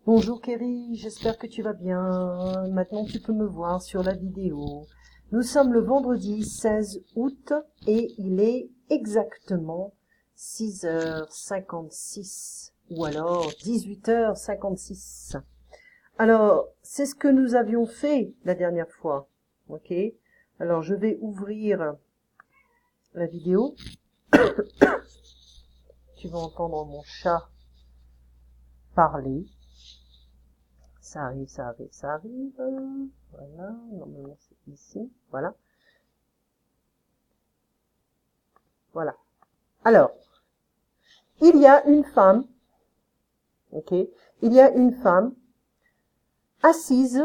Bonjour Kerry, j'espère que tu vas bien. Maintenant tu peux me voir sur la vidéo. Nous sommes le vendredi 16 août et il est exactement 6h56 ou alors 18h56. Alors, c'est ce que nous avions fait la dernière fois. Ok. Alors, je vais ouvrir la vidéo. Tu vas entendre mon chat parler. Ça arrive, ça arrive, ça arrive. Voilà, normalement c'est ici. Voilà. Voilà. Alors, il y a une femme, ok, il y a une femme assise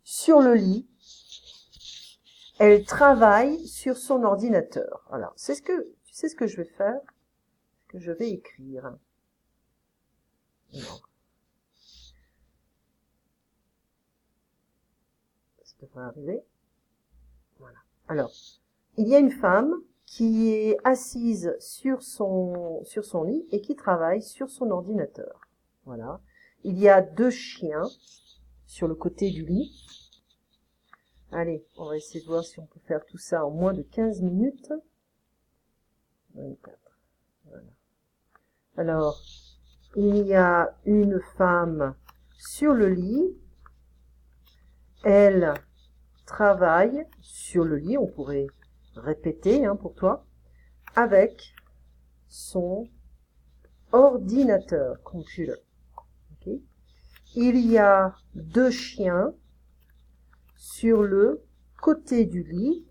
sur le lit. Elle travaille sur son ordinateur. Alors, tu sais ce que je vais faire? Que je vais écrire. Non. Ça devrait arriver. Voilà. Alors, il y a une femme qui est assise sur son lit et qui travaille sur son ordinateur. Voilà. Il y a deux chiens sur le côté du lit. Allez, on va essayer de voir si on peut faire tout ça en moins de 15 minutes. 24. Voilà. Alors, il y a une femme sur le lit. Elle travaille sur le lit, on pourrait répéter pour toi, avec son ordinateur, computer. Okay. Il y a deux chiens sur le côté du lit,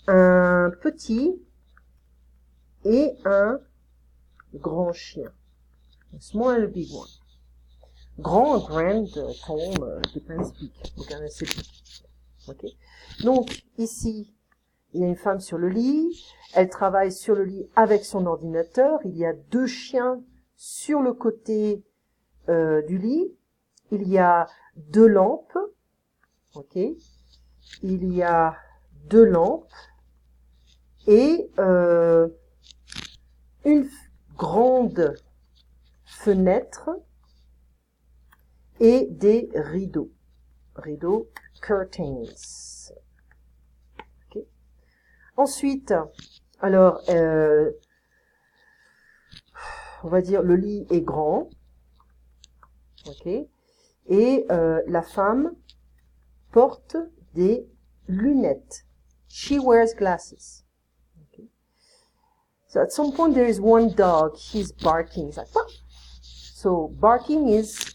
un petit et un grand chien. A small and a big one. Grand, grand, tall, depends big. Regardez, c'est big. Okay. Donc, ici, il y a une femme sur le lit. Elle travaille sur le lit avec son ordinateur. Il y a deux chiens sur le côté du lit. Il y a deux lampes. Ok. Il y a deux lampes et une grande fenêtre et des rideaux. Rideaux, curtains. Okay. Ensuite, alors, on va dire le lit est grand. Ok. Et la femme porte des lunettes. She wears glasses. Okay. So at some point there is one dog. He's barking. He's like, "What?" So barking is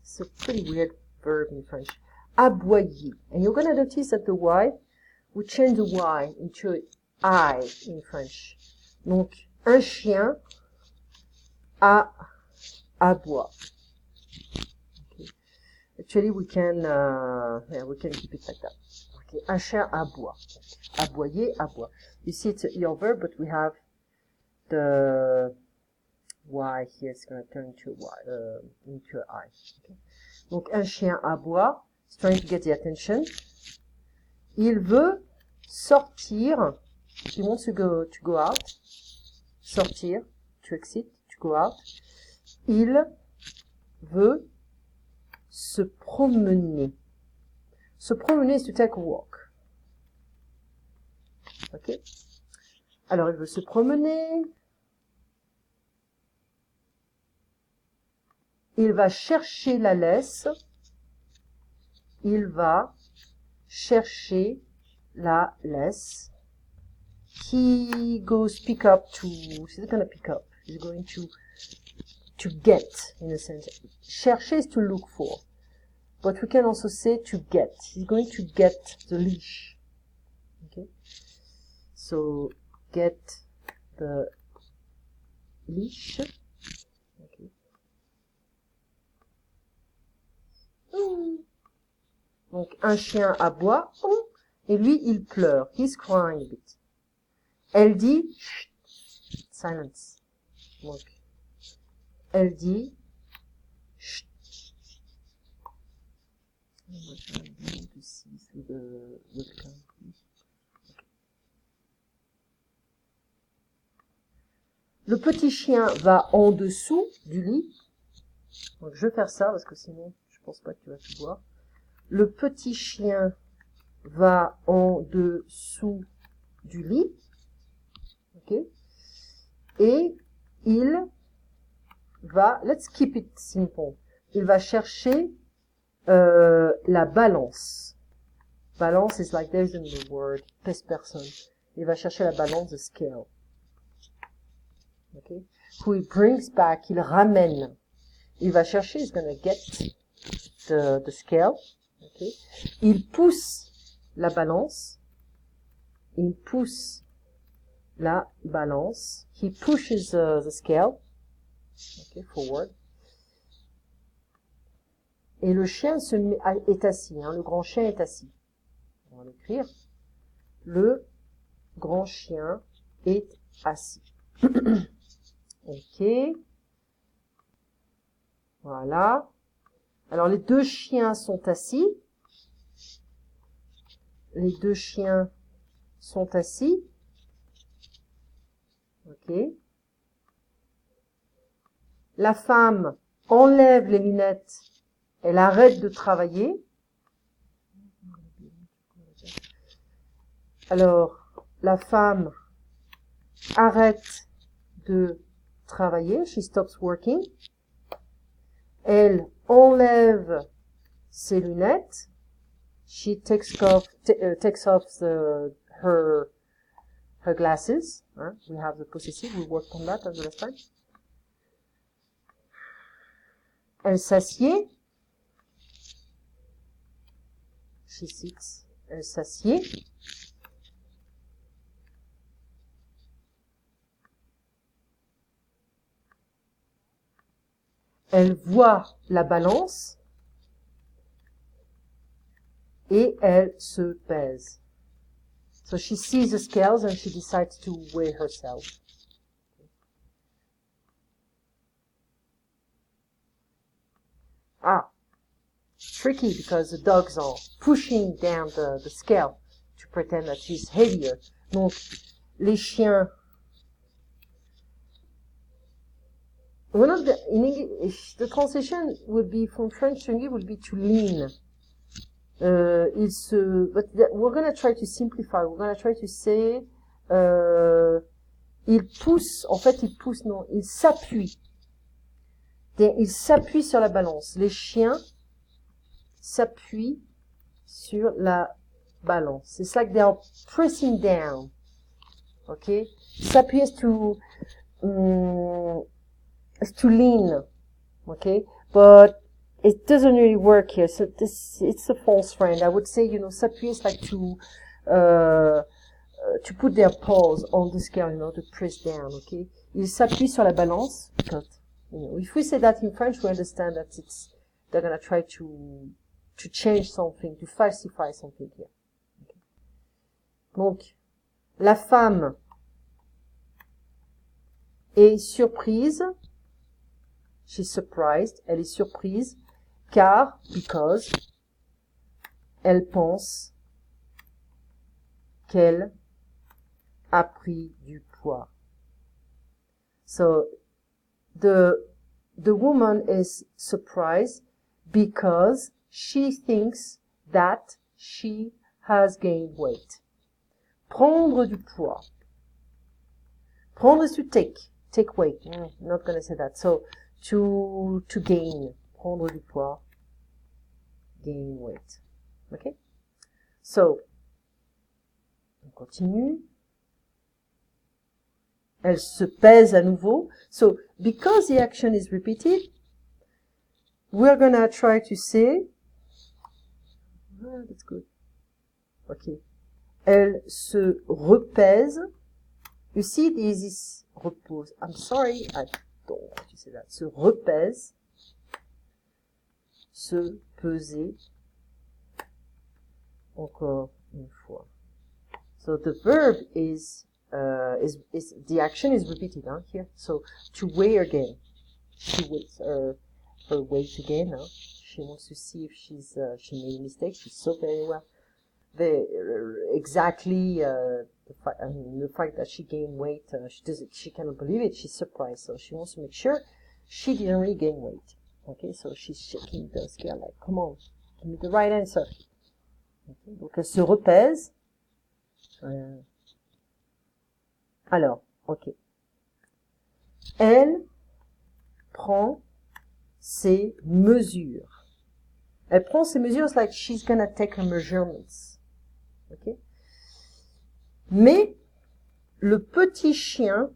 it's a pretty weird verb in French. Aboyer. And you're going to notice that the Y, we change the Y into I in French. Donc, un chien aboie. Okay. Actually, we can keep it like that. Okay. Un chien aboie. Aboyer, aboie. You see, it's your verb, but we have the Y here. It's going to turn into into an I. Okay. Donc, un chien aboie. It's trying to get the attention. Il veut sortir. He wants to go out. Sortir. To exit. To go out. Il veut se promener. Se promener is to take a walk. Ok. Alors, il veut se promener. Il va chercher la laisse. Il va chercher la laisse. He goes pick up to, he's not going to pick up. He's going to get, in a sense. Chercher is to look for. But we can also say to get. He's going to get the leash. Okay. So, get the leash. Okay. Donc, un chien aboie, et lui, il pleure. He's crying a bit. Elle dit, chut, silence. Donc, elle dit, chut. Le petit chien va en dessous du lit Donc je vais faire ça parce que sinon je pense pas que tu vas tout voir. Le petit chien va en dessous du lit, ok, et il va, let's keep it simple, il va chercher la balance. Balance is like there's in the word, person. Il va chercher la balance, the scale. Okay? Who he brings back, il ramène. Il va chercher, he's gonna get the scale. Okay? Il pousse la balance. Il pousse la balance. He pushes the scale. Okay, forward. Et le chien est assis. Hein, le grand chien est assis. On va l'écrire. Le grand chien est assis. Ok. Voilà. Alors, les deux chiens sont assis. Les deux chiens sont assis. Ok. La femme enlève les lunettes. Elle arrête de travailler. Alors, la femme arrête de travailler. She stops working. Elle enlève ses lunettes. She takes off her glasses. We have the possessive. We worked on that as the last time. Elle s'assied. She sits. Elle s'assied. Elle voit la balance et elle se pèse. So she sees the scales and she decides to weigh herself. Tricky because the dogs are pushing down the scale to pretend that she's heavier. Donc, les chiens. One of the, in English, the translation would be from French to English would be to lean. But we're going to try to simplify. We're going to try to say, il pousse, en fait, il pousse, non, il s'appuie. Il s'appuie sur la balance. Les chiens s'appuient sur la balance. It's like they are pressing down. Okay? S'appuie is to lean. Okay? But it doesn't really work here. So it's a false friend. I would say, s'appuyer is like to put their paws on the scale, to press down. Okay? Ils s'appuient sur la balance. But, if we say that in French, we understand that they're gonna try to change something, to falsify something here. Okay. Donc, la femme est surprise. She's surprised. Elle est surprise car, because, elle pense qu'elle a pris du poids. So, the woman is surprised because she thinks that she has gained weight. Prendre du poids. Prendre is to take weight. Not gonna say that. So, to gain. Prendre du poids. Gain weight. Okay? So, on continue. Elle se pèse à nouveau. So, because the action is repeated, we're gonna try to say, that's good. Okay. Elle se repèse. You see, this is repose. I'm sorry, I don't want to say that. Se repèse. Se peser. Encore une fois. So the verb is the action is repeated here. So to weigh again. She weighs her weight again. She wants to see if she made a mistake. She saw very well. Exactly the fact that she gained weight. She cannot believe it. She's surprised. So she wants to make sure she didn't really gain weight. Okay, so she's shaking the scale like, come on, give me the right answer. Okay, donc elle se repèse. Alors, ok. Elle prend ses mesures. Elle prend ses mesures, it's like she's gonna take her measurements. Ok. Mais le petit chien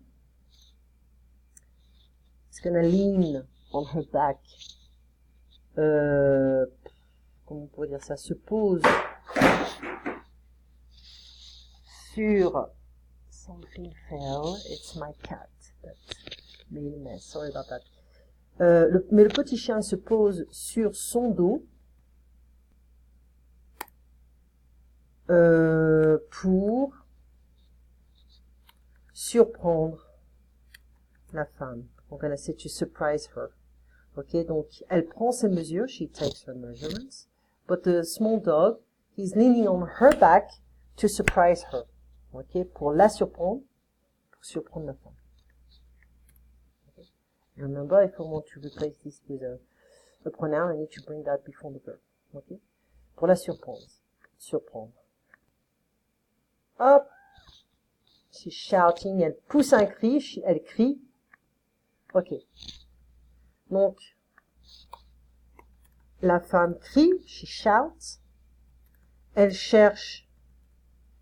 is gonna lean on her back. Comment on pourrait dire ça? Se pose sur something fell. It's my cat that made a mess. Sorry about that. Mais le petit chien se pose sur son dos pour surprendre la femme. I'm gonna say to surprise her. Ok, donc elle prend ses mesures, she takes her measurements, but the small dog, he's leaning on her back to surprise her. Ok, pour la surprendre, pour surprendre la femme. Okay. Remember, if I want to replace this with a pronoun, I need to bring that before the verb. Ok, pour la surprendre, surprendre. Hop, she's shouting, elle pousse un cri, elle crie. Ok. Donc, la femme crie, she shouts. Elle cherche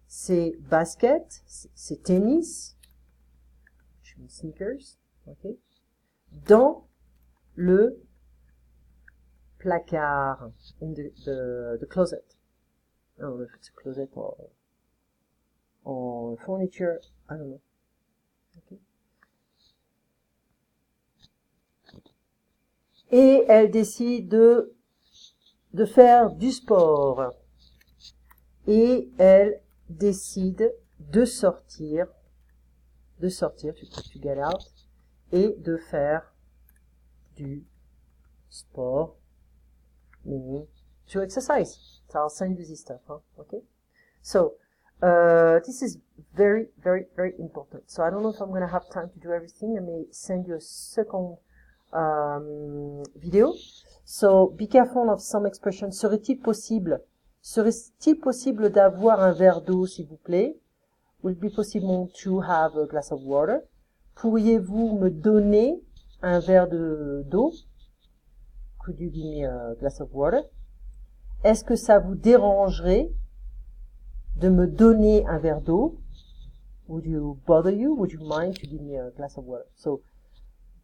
ses baskets, ses tennis, sneakers, ok, dans le placard, in the closet. I don't know if it's a closet or furniture, I don't know. Okay. Et elle décide de faire du sport. Et elle décide de sortir, to get out, et de faire du sport, meaning to exercise. So I'll send you this stuff, huh? Okay? So, this is very, very, very important. So I don't know if I'm going to have time to do everything. I may send you a second video. So be careful of some expressions. Serait-il possible d'avoir un verre d'eau, s'il vous plaît? Would it be possible to have a glass of water? Pourriez-vous me donner un verre d'eau? Could you give me a glass of water? Est-ce que ça vous dérangerait de me donner un verre d'eau? Would you bother you? Would you mind to give me a glass of water? So,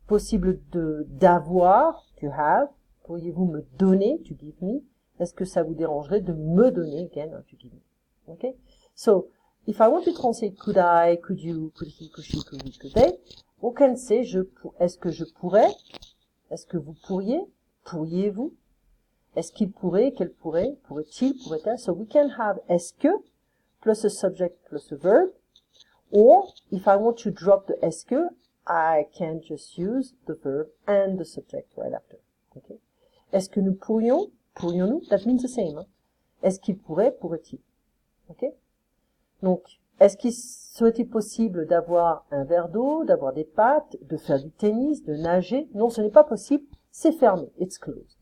possible d'avoir, to have. Pourriez-vous me donner, to give me? Est-ce que ça vous dérangerait de me donner, again, to give me? Okay? So, if I want to translate could I, could you, could he, could she, could we, could they, we can say est-ce que je pourrais? Est-ce que vous pourriez? Pourriez-vous? Est-ce qu'il pourrait? Qu'elle pourrait? Pourrait-il? Pourrait-elle? So we can have est-ce que plus a subject plus a verb. Or, if I want to drop the est-ce que, I can just use the verb and the subject right after. Okay? Est-ce que nous pourrions? Pourrions-nous? That means the same. Hein? Est-ce qu'il pourrait? Pourrait-il? Okay? Donc, est-ce qu'il serait-il possible d'avoir un verre d'eau, d'avoir des pâtes, de faire du tennis, de nager? Non, ce n'est pas possible. C'est fermé. It's closed.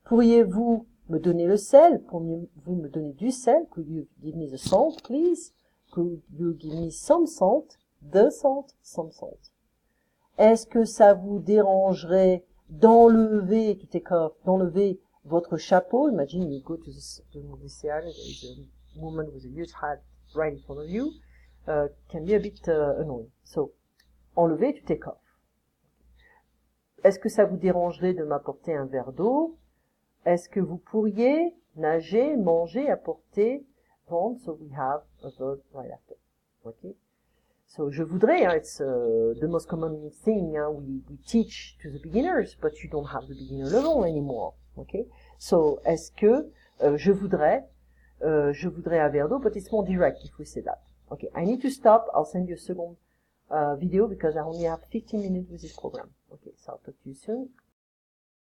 Pourriez-vous me donner le sel? Pourriez-vous me donner du sel? Could you give me the salt, please? Could you give me some salt? The salt, some salt. Est-ce que ça vous dérangerait d'enlever, to take off, d'enlever votre chapeau? Imagine you go to the movie theater, there is a woman with a huge hat right in front of you. Can be a bit annoying. So, enlever, to take off. Est-ce que ça vous dérangerait de m'apporter un verre d'eau? Est-ce que vous pourriez nager, manger, apporter, vendre? So we have a verb right after. Okay? So, je voudrais, hein, it's the most common thing we teach to the beginners, but you don't have the beginner level anymore. Okay? So, est-ce que je voudrais un verre d'eau, but it's more direct if we say that. Okay, I need to stop. I'll send you a second video because I only have 15 minutes with this program. Okay, so I'll talk to you soon.